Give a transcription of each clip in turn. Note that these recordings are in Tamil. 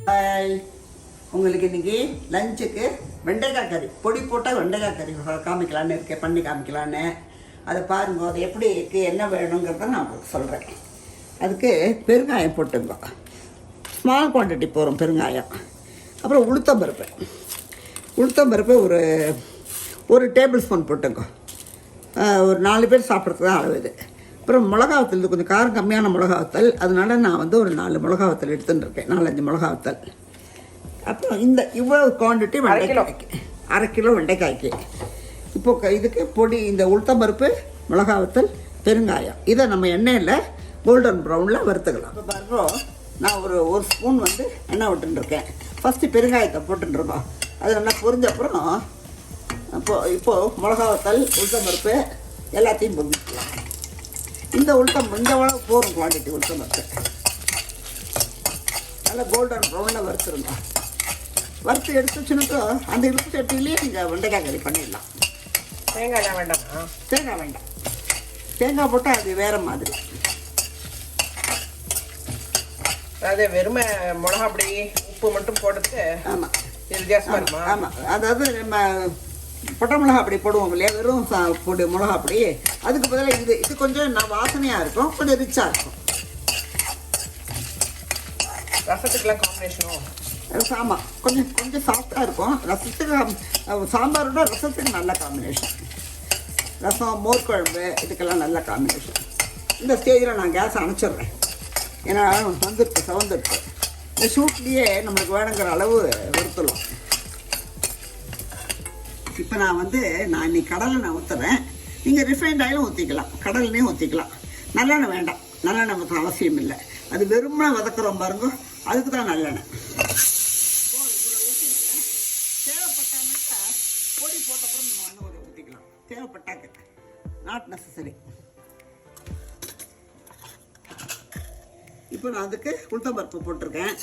ஹாய், உங்களுக்கு இன்றைக்கி லஞ்சுக்கு வெண்டைக்காய் கறி, பொடி போட்டால் வெண்டைக்காய் கறி காமிக்கலான்னு இருக்கேன், பண்ணி காமிக்கலான்னு. அதை பாருங்க, அது எப்படி இருக்குது, என்ன வேணுங்கிறத நான் உங்களுக்கு சொல்கிறேன். அதுக்கு பெருங்காயம் போட்டுங்க, ஸ்மால் குவான்டிட்டி போகிறோம் பெருங்காயம். அப்புறம் உளுத்தம்பருப்பு ஒரு டேபிள் ஸ்பூன் போட்டுங்க, ஒரு 4 பேர் சாப்பிட்றதுக்கு தான் அளவு இது. அப்புறம் மிளகாவத்தல், இது கொஞ்சம் காரம் கம்மியான மிளகாவத்தல், அதனால நான் வந்து ஒரு 4 மிளகாவத்தல் எடுத்துட்டுருக்கேன், 4-5 மிளகாவத்தல். அப்புறம் இவ்வளோ குவான்டிட்டி வெண்டைக்காய்க்கு, 1/2 கிலோ வெண்டைக்காய்க்கு. இப்போது இதுக்கு பொடி, இந்த உளுத்தம்பருப்பு, மிளகாவத்தல், பெருங்காயம், இதை நம்ம எண்ணெயில் கோல்டன் ப்ரௌனில் வறுத்துக்கலாம். இப்போ பாருங்க, நான் ஒரு ஸ்பூன் வந்து எண்ணெய் விட்டுருக்கேன். ஃபஸ்ட்டு பெருங்காயத்தை போட்டுருக்கோம், அது நல்லா பொரிஞ்சப்புறம் இப்போது மிளகாவத்தல், உளுத்தம்பருப்பு எல்லாத்தையும் பொரிஞ்சிக்கலாம். இந்த அளவு போகும் குவான்டிட்டி உளுத்தம்பருப்பு நல்லா கோல்டன் ப்ரௌனில் வறுத்துருங்க. வறுத்து எடுத்து வச்சுனுக்கோ அந்த இருப்பு சட்டிலேயே நீங்கள் வெண்டைக்காய் கறி பண்ணிடலாம். தேங்காய் வேண்டாம்? தேங்காய் வேண்டாம், தேங்காய் போட்டால் அது வேறு மாதிரி. அதாவது வெறுமை மிளகா அப்படி உப்பு மட்டும் போடுறது. ஆமாம், இது வித்தியாசமாக இருக்குமா? ஆமாம், அதாவது நம்ம பொட்டை மிளகா அப்படி போடுவோம் இல்லையா, வெறும் பொடி மிளகா அப்படி. அதுக்கு பதிலாக இது கொஞ்சம் வாசனையாக இருக்கும், கொஞ்சம் ரிச்சாக இருக்கும். ரசத்துக்குலாம் காம்பினேஷனும் ஆமாம், கொஞ்சம் சாஃப்டாக இருக்கும். ரசத்துக்கு, சாம்பாரோட ரசத்துக்கு நல்ல காம்பினேஷன். ரசம், மோர் குழம்பு, இதுக்கெல்லாம் நல்ல காம்பினேஷன். இந்த ஸ்டேஜில் நான் கேஸ் அணைச்சிட்றேன், ஏன்னா சவந்துருக்கு. இந்த ஷூட்லேயே நம்மளுக்கு வேணுங்கிற அளவு வறுத்துடலாம். இப்போ நான் இன்னைக்கு கடலை ஊற்றுறேன். நீங்கள் ரிஃபைண்ட் ஆயிலும் ஊற்றிக்கலாம், கடலையும் ஊற்றிக்கலாம். நல்லெண்ணெய் வேண்டாம், நல்லெண்ணெய் ஊற்ற அவசியம் இல்லை. அது வெறுமனை வதக்குறோம் பாருங்க, அதுக்கு தான் நல்லெண்ணெய். தேவைப்பட்டாக்கா பொடி போட்டப்புறம் நம்ம ஊற்றிக்கலாம், தேவைப்பட்டாக்க, நாட் நெசசரி. இப்போ நான் அதுக்கு உளுத்தம்பருப்பு போட்டிருக்கேன்.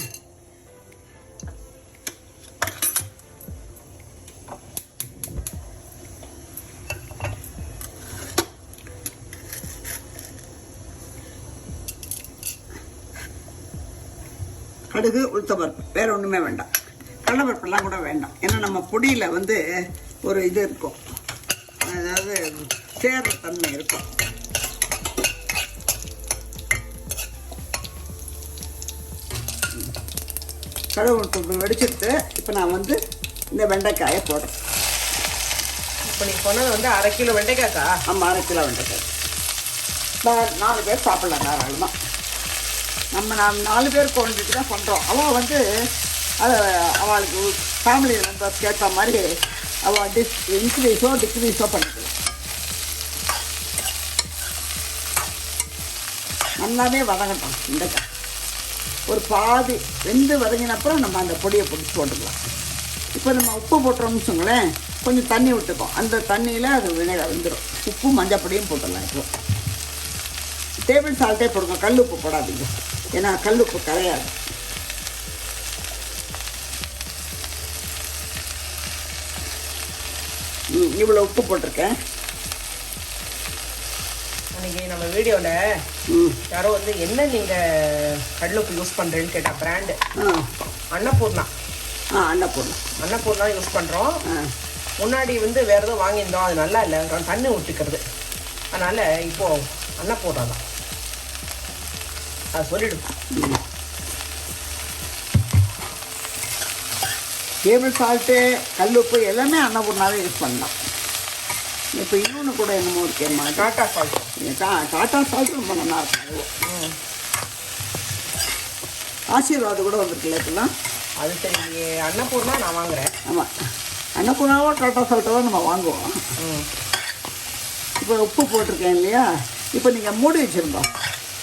கடுகு, உளுத்தம்பருப்பு, வேறு ஒன்றுமே வேண்டாம். கடலைப்பருப்பெல்லாம் கூட வேண்டாம், ஏன்னா நம்ம பொடியில் ஒரு இது இருக்கும், அதாவது சேர்ற தன்மை இருக்கும். கடவுள் வெடிச்சுட்டு இப்போ நான் இந்த வெண்டைக்காயை போடுறேன். இப்போ நீ சொன்னது 1/2 கிலோ வெண்டைக்காய்க்கா? ஆமாம், 1/2 கிலோ வெண்டைக்காய். 4 பேர் சாப்பிடலாம் தாராளமாக. நம்ம 4 பேர் குவான்டிட்டி தான் பண்ணுறோம். அவள் அவளுக்கு ஃபேமிலி மெம்பர்ஸ்க்கு ஏற்ற மாதிரி அவள் இன்க்ரீஸோ டிக்ரீஸோ பண்ணிக்கலாம். நல்லாவே வதங்கட்டும் வெண்டைக்காய். ஒரு பாதி வெந்து வதங்கினப்புறம் நம்ம அந்த பொடியை பிடிச்சி போட்டுக்கலாம். இப்போ நம்ம உப்பு போட்டுறோம்னு வச்சுங்களேன், கொஞ்சம் தண்ணி விட்டுப்போம், அந்த தண்ணியில் அது வினையில் வந்துடும். உப்பு மஞ்சள் பொடியும் போட்டுடலாம். இப்போ டேபிள் சால்ட்டே போடுங்க, கல் உப்பு போடாதீங்க, ஏன்னா கல் உப்பு கரையாது. இவ்வளோ உப்பு போட்டிருக்கேன். அன்றைக்கி நம்ம வீடியோவில் யாரோ என்ன நீங்கள் கடலுப்பு யூஸ் பண்ணுறேன்னு கேட்டால், பிராண்டு அன்னபூர்ணா. அன்னபூர்ணா யூஸ் பண்ணுறோம். முன்னாடி வேறு எதுவும் வாங்கியிருந்தோம், அது நல்லா இல்லை, தண்ணி ஊற்றிக்கிறது. அதனால் இப்போது அன்னபூர்ணா தான், அது சொல்லிவிடும். டேபிள் சால்ட்டு, கல்லுப்பு எல்லாமே அன்னபூர்ணாவே யூஸ் பண்ணலாம். இப்போ இன்னொன்று கூட என்னமோ இருக்கேம்மா, டாட்டா சால்ட். டாட்டா சால்ட் ரொம்ப நல்லா இருக்கும். ஆசீர்வாது கூட வந்துருக்குல்ல இப்போலாம். அது சரி, அன்னபூர்ணா நான் வாங்குகிறேன். ஆமாம், அன்னபூர்ணாவோ டாட்டா சால்ட்டோ நம்ம வாங்குவோம். இப்போ உப்பு போட்டிருக்கேன் இல்லையா, இப்போ நீங்கள் மூடி வச்சுருந்தோம்,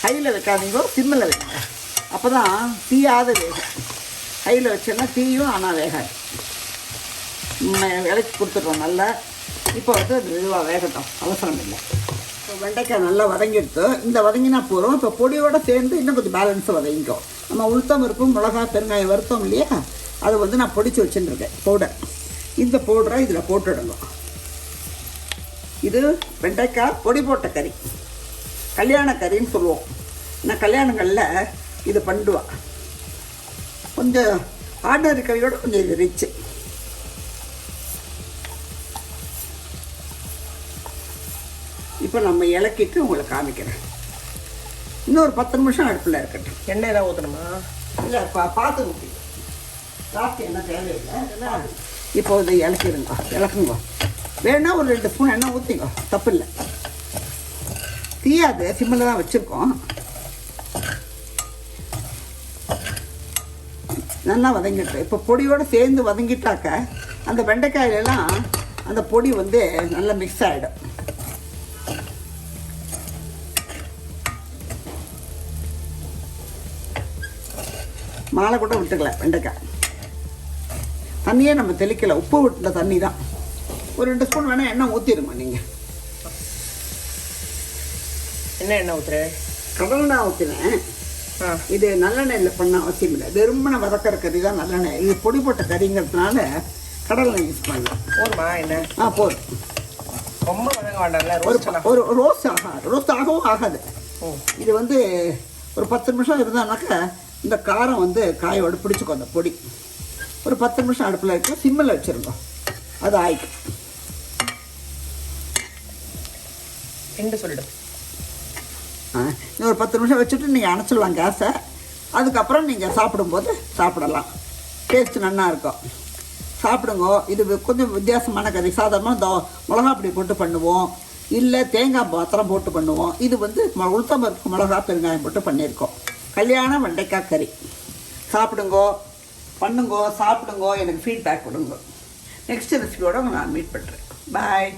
ஹையில் வைக்காதீங்க, சிம்மில் வைங்க, அப்போ தான் தீயாத வேகும். ஹையில் வச்சோன்னா தீயும், ஆனால் வேகாது. விலைக்கு கொடுத்துட்டோம் நல்லா. இப்போ அது இதுவாக வேகட்டும், அவசரம் இல்லை. இப்போ வெண்டைக்காய் நல்லா வதங்கிடுத்து. இந்த வதங்கினா போகிறோம். இப்போ பொடியோடு சேர்ந்து இன்னும் கொஞ்சம் பேலன்ஸாக வதங்கிக்கும். நம்ம உளுத்தம்பருப்பு, மிளகா, பெருங்காயம் வறுத்தோம் இல்லையா, அதை நான் பொடிச்சு வச்சுட்டுருக்கேன் பவுடர். இந்த பவுடரை இதில் போட்டுடுங்க. இது வெண்டைக்காய் பொடி போட்ட கறி, கல்யாண கறின்னு சொல்லுவோம். நான் கல்யாணங்களில் இது பண்ணுவா. கொஞ்சம் ஆர்டினரி கறியோட கொஞ்சம் இது ரிச்சு. இப்போ நம்ம இலக்கிட்டு உங்களுக்கு காமிக்கிறேன். இன்னொரு 10 நிமிஷம் அடுப்பில் இருக்கட்டும். எண்ணெய் ஏதாவது ஊற்றணுமா? இல்லை பார்த்து ஊற்றி ஜாஸ்தி எண்ணெய் தேவையில்லை. இப்போ இதை இலக்குங்க. வேணா ஒரு 2 ஸ்பூன் எண்ணெய் ஊற்றிங்க, தப்பு இல்லை. தீயாது, சிம்மில் தான் வச்சுருக்கோம். நல்லா வதங்கிட்டு இப்போ பொடியோடு சேர்ந்து வதங்கிட்டாக்க அந்த வெண்டைக்காயிலெல்லாம் அந்த பொடி வந்து நல்லா மிக்ஸ் ஆகிடும். மாலை கூட விட்டுக்கலாம். வெண்டைக்காய் தண்ணியே நம்ம தெளிக்கலை, உப்பு விட்டுல தண்ணி தான். ஒரு 2 ஸ்பூன் வேணால் எண்ணெய் ஊற்றிடுமா நீங்கள். என்ன எண்ணெய் ஊற்றுறேன்? கடலெண்ணெய் ஊற்றினேன். இது நல்லெண்ணெயில் பண்ண அவசியம் இல்லை. வெறுமனை வதக்கிற கறி தான் நல்லெண்ணெய். இது பொடி போட்ட கறிங்கிறதுனால கடலெண்ணெய் யூஸ் பண்ணலாம். போதுமா எண்ணெய்? போதும். ரொம்ப வதங்க வேண்டாம்ல. ஒரு ரோஸ்ட் ஆகவும் ஆகாது. இது வந்து ஒரு 10 நிமிஷம் இருந்தானாக்கா இந்த காரம் வந்து காயோடு பிடிச்சிக்கும். அந்த பொடி ஒரு 10 நிமிஷம் அடுப்பில் வச்சு சிம்மில் வச்சுருங்க, அது ஆயிடும். என்ன சொல்லிடும்? இன்னும் ஒரு 10 நிமிஷம் வச்சுட்டு நீங்கள் அணைச்சிடலாம் கேஸை. அதுக்கப்புறம் நீங்கள் சாப்பிடும்போது சாப்பிடலாம். டேஸ்ட்டு நல்லா இருக்கும். சாப்பிடுங்க. இது கொஞ்சம் வித்தியாசமான கறி. சாதாரணமாக மிளகா பொடி போட்டு பண்ணுவோம், இல்லை தேங்காய் பாத்திரம் போட்டு பண்ணுவோம். இது வந்து உளுத்தம்பருப்பு மிளகா பெருங்காயம் போட்டு பண்ணியிருக்கோம். கல்யாண வெண்டைக்காய் கறி. சாப்பிடுங்கோ, பண்ணுங்கோ, சாப்பிடுங்கோ, எனக்கு ஃபீட்பேக் கொடுங்க. நெக்ஸ்ட் ரெசிபியோட நான் மீட் பண்ணுறேன். பாய்.